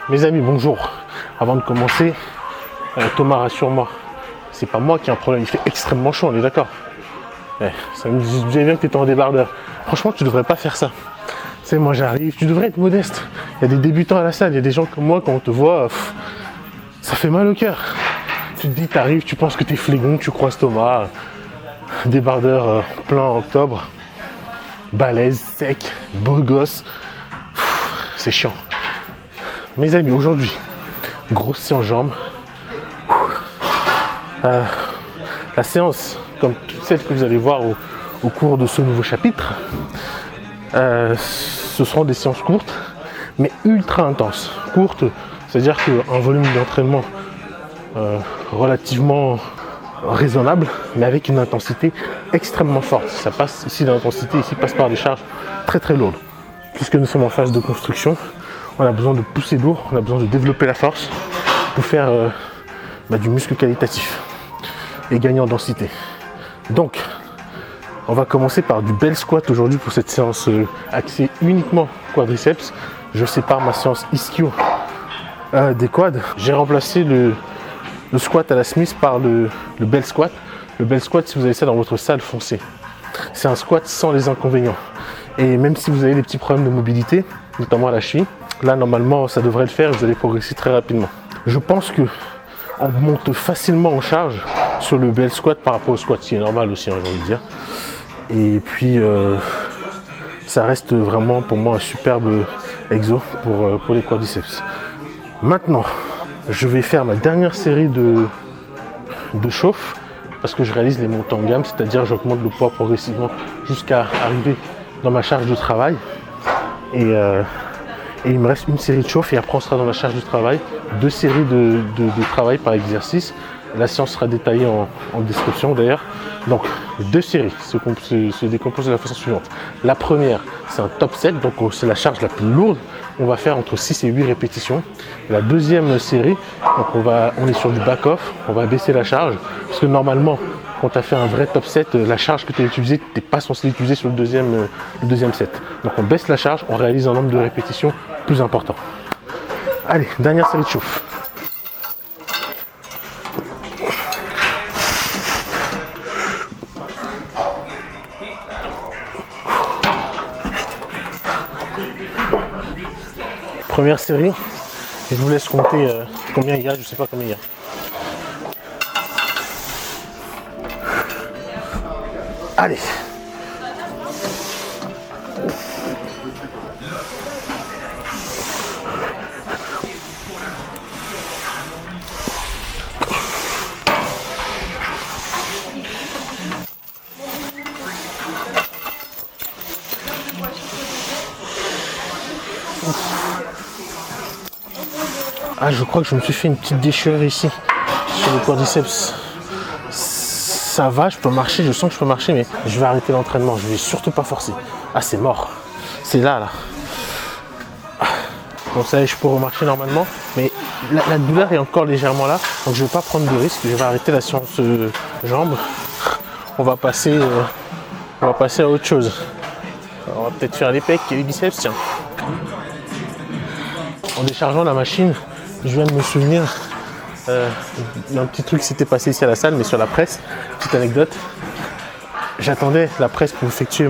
Mes amis, bonjour. Avant de commencer, Thomas, rassure-moi, c'est pas moi qui ai un problème, il fait extrêmement chaud, on est d'accord. Ça me disait bien que tu étais en débardeur. Franchement, tu devrais pas faire ça. C'est moi j'arrive, tu devrais être modeste. Il y a des débutants à la salle, il y a des gens comme moi, quand on te voit, ça fait mal au cœur. Tu te dis, t'arrives, tu penses que t'es flégon, tu croises Thomas, débardeur plein en octobre, balèze, sec, beau gosse. C'est chiant. Mes amis, aujourd'hui, grosse séance jambes. La séance, comme toutes celles que vous allez voir au cours de ce nouveau chapitre, ce seront des séances courtes, mais ultra intenses. Courtes, c'est-à-dire qu'un volume d'entraînement relativement raisonnable, mais avec une intensité extrêmement forte. Ça passe ici, l'intensité ici passe par des charges très très lourdes. Puisque nous sommes en phase de construction, on a besoin de pousser lourd, on a besoin de développer la force pour faire du muscle qualitatif et gagner en densité. Donc, on va commencer par du bel squat aujourd'hui pour cette séance axée uniquement quadriceps. Je sépare ma séance ischio des quads. J'ai remplacé le squat à la Smith par le bel squat. Le bel squat, si vous avez ça dans votre salle, foncez. C'est un squat sans les inconvénients. Et même si vous avez des petits problèmes de mobilité, notamment à la cheville, là normalement ça devrait le faire, vous allez progresser très rapidement. Je pense que on monte facilement en charge sur le bel squat par rapport au squat, qui est normal aussi, j'ai envie de dire. Et puis ça reste vraiment pour moi un superbe exo pour les quadriceps. Maintenant, je vais faire ma dernière série de chauffe parce que je réalise les montées en gamme, c'est-à-dire j'augmente le poids progressivement jusqu'à arriver dans ma charge de travail et il me reste une série de chauffe et après on sera dans la charge de travail, 2 séries de travail par exercice. La séance sera détaillée en description d'ailleurs. Donc 2 séries se décomposent de la façon suivante. La première, c'est un top set, donc c'est la charge la plus lourde. On va faire entre 6 et 8 répétitions. Et la deuxième série, donc on est sur du back-off, on va baisser la charge. Parce que normalement, quand tu as fait un vrai top set, la charge que tu as utilisée, tu n'es pas censé l'utiliser sur le deuxième set. Donc on baisse la charge, on réalise un nombre de répétitions plus important. Allez, dernière série de chauffe. Première série, et je vous laisse compter combien il y a, je sais pas combien il y a. Allez. Ah, je crois que je me suis fait une petite déchirure ici, sur le quadriceps. Ça va, je peux marcher, je sens que je peux marcher, mais je vais arrêter l'entraînement, je vais surtout pas forcer. Ah, c'est mort. C'est là. Bon, ça y est, je peux remarcher normalement, mais la douleur est encore légèrement là, donc je vais pas prendre de risque, je vais arrêter la séance jambes. On va passer à autre chose. Alors, on va peut-être faire les pecs et les biceps, tiens. En déchargeant la machine, je viens de me souvenir d'un petit truc qui s'était passé ici à la salle, mais sur la presse. Petite anecdote. J'attendais la presse pour effectuer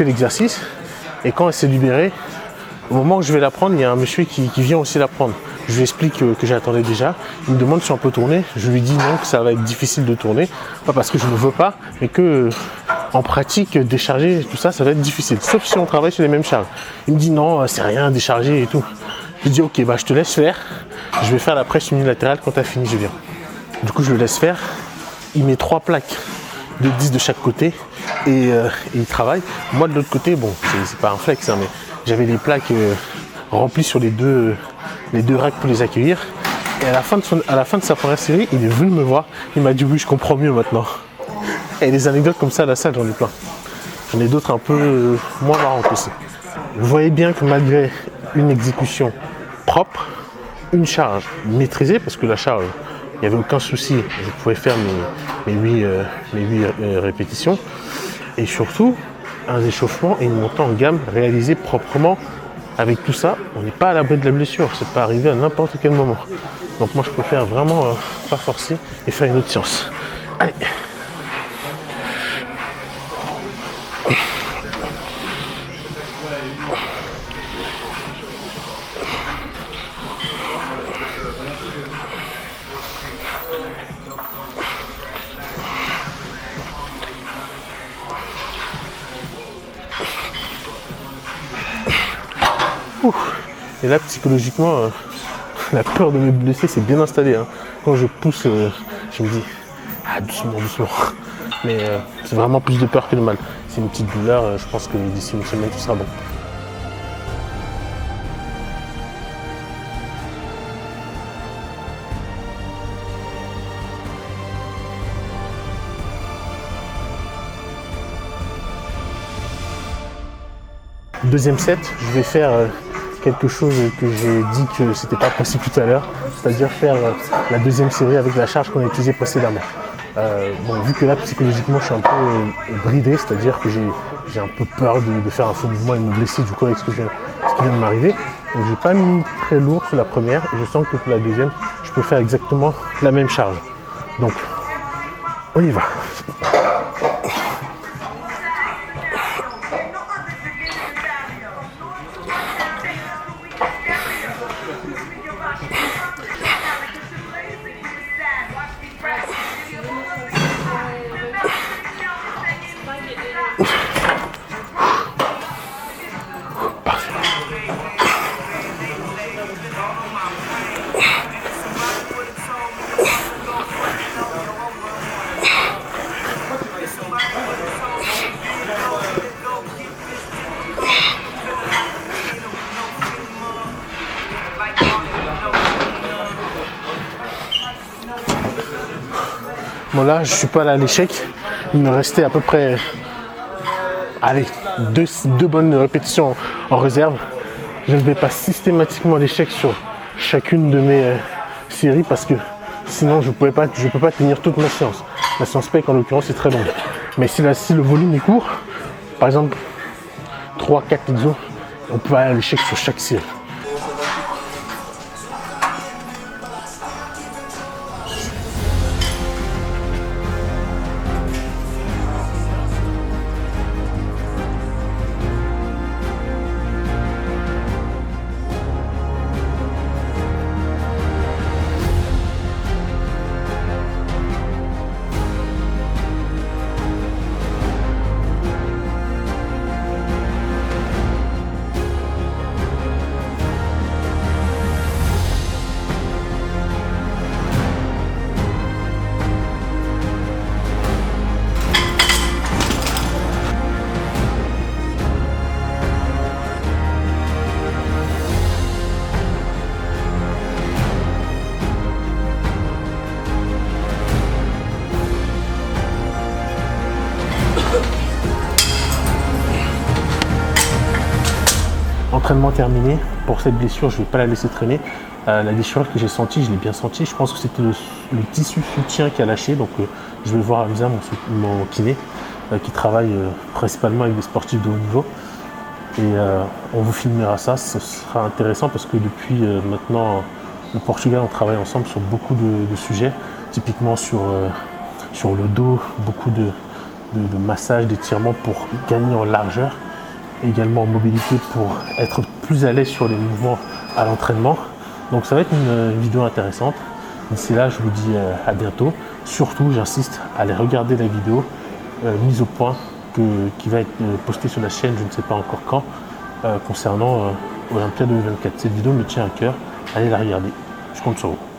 l'exercice. Et quand elle s'est libérée, au moment où je vais la prendre, il y a un monsieur qui vient aussi la prendre. Je lui explique que j'attendais déjà. Il me demande si on peut tourner. Je lui dis non, que ça va être difficile de tourner. Pas parce que je ne veux pas, mais que en pratique, décharger, tout ça va être difficile. Sauf si on travaille sur les mêmes charges. Il me dit non, c'est rien, décharger et tout. Je lui dis ok, je te laisse faire. Je vais faire la presse unilatérale, quand tu as fini, je viens. Du coup, je le laisse faire. Il met 3 plaques de 10 de chaque côté et il travaille. Moi, de l'autre côté, bon, c'est pas un flex, hein, mais j'avais les plaques remplies sur les deux racks pour les accueillir. Et à la fin de sa première série, il est venu me voir. Il m'a dit oui, je comprends mieux maintenant. Et des anecdotes comme ça à la salle, j'en ai plein. J'en ai d'autres un peu moins marrantes aussi. Vous voyez bien que malgré une exécution propre, une charge maîtrisée, parce que la charge, il n'y avait aucun souci, je pouvais faire mes 8 répétitions, et surtout un échauffement et une montée en gamme réalisée proprement avec tout ça, on n'est pas à l'abri de la blessure. Ça peut arriver à n'importe quel moment. Donc moi, je préfère vraiment pas forcer et faire une autre séance. Allez. Et là, psychologiquement, la peur de me blesser s'est bien installée. Hein. Quand je pousse, je me dis, ah, doucement, doucement. Mais c'est vraiment plus de peur que de mal. C'est une petite douleur, je pense que d'ici une semaine, tout sera bon. Deuxième set, je vais faire quelque chose que j'ai dit que c'était pas possible tout à l'heure, c'est-à-dire faire la deuxième série avec la charge qu'on a utilisée précédemment. Bon, vu que là psychologiquement je suis un peu bridé, c'est-à-dire que j'ai un peu peur de faire un faux mouvement et de me blesser du coup avec ce qui vient de m'arriver. Donc j'ai pas mis très lourd sur la première et je sens que pour la deuxième, je peux faire exactement la même charge. Donc on y va. Bon là, je suis pas allé à l'échec. Il me restait à peu près, allez, deux bonnes répétitions en réserve. Je ne vais pas systématiquement à l'échec sur chacune de mes séries parce que sinon je peux pas tenir toute ma séance. La séance PEC en l'occurrence est très longue. Mais si le volume est court, par exemple 3-4 exos, on peut aller à l'échec sur chaque série. Entraînement terminé. Pour cette blessure, je ne vais pas la laisser traîner. La déchirure que j'ai sentie, je l'ai bien sentie. Je pense que c'était le tissu soutien qui a lâché. Donc je vais voir Hamza, mon kiné, qui travaille principalement avec des sportifs de haut niveau. Et on vous filmera ça. Ce sera intéressant parce que depuis maintenant le Portugal, on travaille ensemble sur beaucoup de sujets. Typiquement sur le dos, beaucoup de massages, d'étirements pour gagner en largeur. Également en mobilité pour être plus à l'aise sur les mouvements à l'entraînement. Donc ça va être une vidéo intéressante. D'ici là, je vous dis à bientôt. Surtout, j'insiste à aller regarder la vidéo mise au point qui va être postée sur la chaîne, je ne sais pas encore quand, concernant Olympia 2024. Cette vidéo me tient à cœur. Allez la regarder. Je compte sur vous.